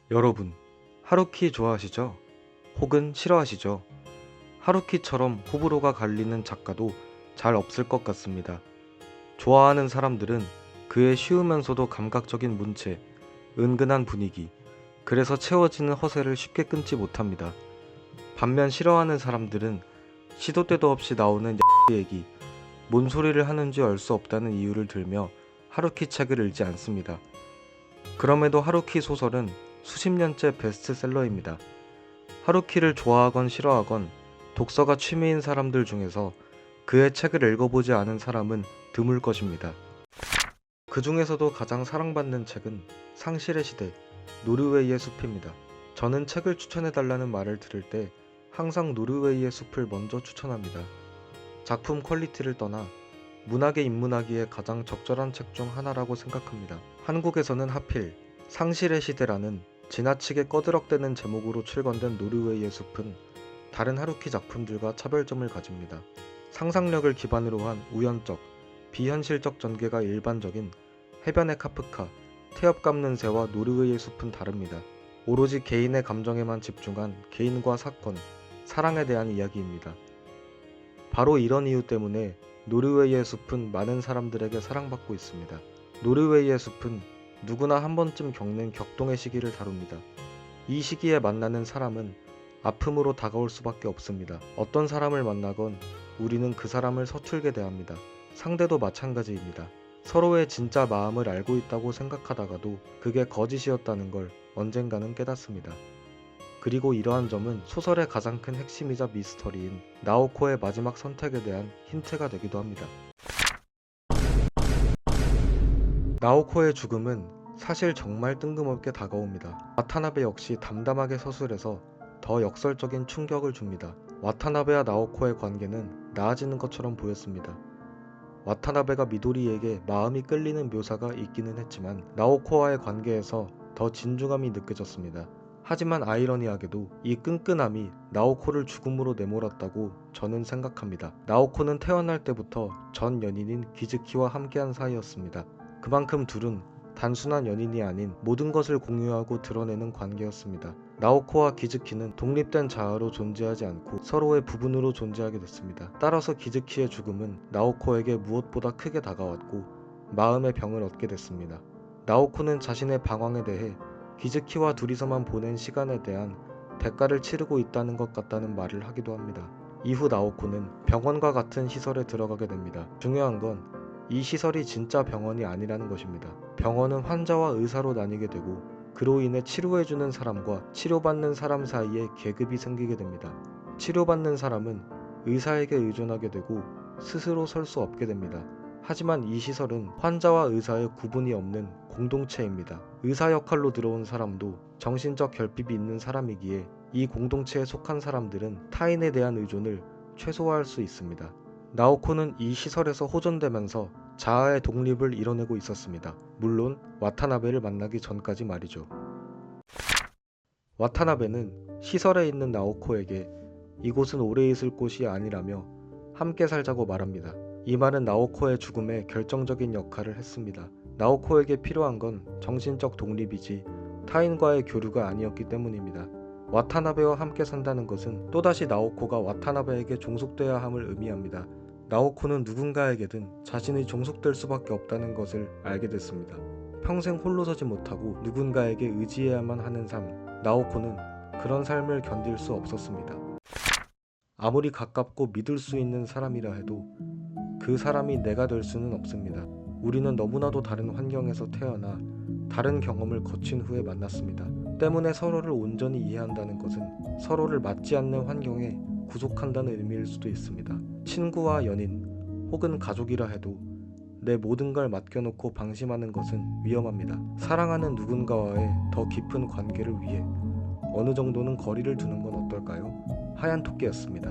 여러분, 하루키 좋아하시죠? 혹은 싫어하시죠? 하루키처럼 호불호가 갈리는 작가도 잘 없을 것 같습니다. 좋아하는 사람들은 그의 쉬우면서도 감각적인 문체, 은근한 분위기, 그래서 채워지는 허세를 쉽게 끊지 못합니다. 반면 싫어하는 사람들은 시도 때도 없이 나오는 얘기, 뭔 소리를 하는지 알 수 없다는 이유를 들며 하루키 책을 읽지 않습니다. 그럼에도 하루키 소설은 수십 년째 베스트셀러입니다. 하루키를 좋아하건 싫어하건 독서가 취미인 사람들 중에서 그의 책을 읽어보지 않은 사람은 드물 것입니다. 그 중에서도 가장 사랑받는 책은 상실의 시대, 노르웨이의 숲입니다. 저는 책을 추천해달라는 말을 들을 때 항상 노르웨이의 숲을 먼저 추천합니다. 작품 퀄리티를 떠나 문학에 입문하기에 가장 적절한 책 중 하나라고 생각합니다. 한국에서는 하필 상실의 시대라는 지나치게 꺼드럭대는 제목으로 출간된 노르웨이의 숲은 다른 하루키 작품들과 차별점을 가집니다. 상상력을 기반으로 한 우연적, 비현실적 전개가 일반적인 해변의 카프카, 태엽 감는 새와 노르웨이의 숲은 다릅니다. 오로지 개인의 감정에만 집중한 개인과 사건, 사랑에 대한 이야기입니다. 바로 이런 이유 때문에 노르웨이의 숲은 많은 사람들에게 사랑받고 있습니다. 노르웨이의 숲은 누구나 한 번쯤 겪는 격동의 시기를 다룹니다. 이 시기에 만나는 사람은 아픔으로 다가올 수밖에 없습니다. 어떤 사람을 만나건 우리는 그 사람을 서툴게 대합니다. 상대도 마찬가지입니다. 서로의 진짜 마음을 알고 있다고 생각하다가도 그게 거짓이었다는 걸 언젠가는 깨닫습니다. 그리고 이러한 점은 소설의 가장 큰 핵심이자 미스터리인 나오코의 마지막 선택에 대한 힌트가 되기도 합니다. 나오코의 죽음은 사실 정말 뜬금없게 다가옵니다. 와타나베 역시 담담하게 서술해서 더 역설적인 충격을 줍니다. 와타나베와 나오코의 관계는 나아지는 것처럼 보였습니다. 와타나베가 미도리에게 마음이 끌리는 묘사가 있기는 했지만 나오코와의 관계에서 더 진중함이 느껴졌습니다. 하지만 아이러니하게도 이 끈끈함이 나오코를 죽음으로 내몰았다고 저는 생각합니다. 나오코는 태어날 때부터 전 연인인 기즈키와 함께한 사이였습니다. 그만큼 둘은 단순한 연인이 아닌 모든 것을 공유하고 드러내는 관계였습니다. 나오코와 기즈키는 독립된 자아로 존재하지 않고 서로의 부분으로 존재하게 됐습니다. 따라서 기즈키의 죽음은 나오코에게 무엇보다 크게 다가왔고 마음의 병을 얻게 됐습니다. 나오코는 자신의 방황에 대해 기즈키와 둘이서만 보낸 시간에 대한 대가를 치르고 있다는 것 같다는 말을 하기도 합니다. 이후 나오코는 병원과 같은 시설에 들어가게 됩니다. 중요한 건 이 시설이 진짜 병원이 아니라는 것입니다. 병원은 환자와 의사로 나뉘게 되고 그로 인해 치료해주는 사람과 치료받는 사람 사이에 계급이 생기게 됩니다. 치료받는 사람은 의사에게 의존하게 되고 스스로 설 수 없게 됩니다. 하지만 이 시설은 환자와 의사의 구분이 없는 공동체입니다. 의사 역할로 들어온 사람도 정신적 결핍이 있는 사람이기에 이 공동체에 속한 사람들은 타인에 대한 의존을 최소화할 수 있습니다. 나오코는 이 시설에서 호전되면서 자아의 독립을 이뤄내고 있었습니다. 물론 와타나베를 만나기 전까지 말이죠. 와타나베는 시설에 있는 나오코에게 이곳은 오래 있을 곳이 아니라며 함께 살자고 말합니다. 이 말은 나오코의 죽음에 결정적인 역할을 했습니다. 나오코에게 필요한 건 정신적 독립이지 타인과의 교류가 아니었기 때문입니다. 와타나베와 함께 산다는 것은 또다시 나오코가 와타나베에게 종속돼야 함을 의미합니다. 나오코는 누군가에게든 자신이 종속될 수밖에 없다는 것을 알게 됐습니다. 평생 홀로 서지 못하고 누군가에게 의지해야만 하는 삶, 나오코는 그런 삶을 견딜 수 없었습니다. 아무리 가깝고 믿을 수 있는 사람이라 해도 그 사람이 내가 될 수는 없습니다. 우리는 너무나도 다른 환경에서 태어나 다른 경험을 거친 후에 만났습니다. 때문에 서로를 온전히 이해한다는 것은 서로를 맞지 않는 환경에 구속한다는 의미일 수도 있습니다. 친구와 연인 혹은 가족이라 해도 내 모든 걸 맡겨놓고 방심하는 것은 위험합니다. 사랑하는 누군가와의 더 깊은 관계를 위해 어느 정도는 거리를 두는 건 어떨까요? 하얀 토끼였습니다.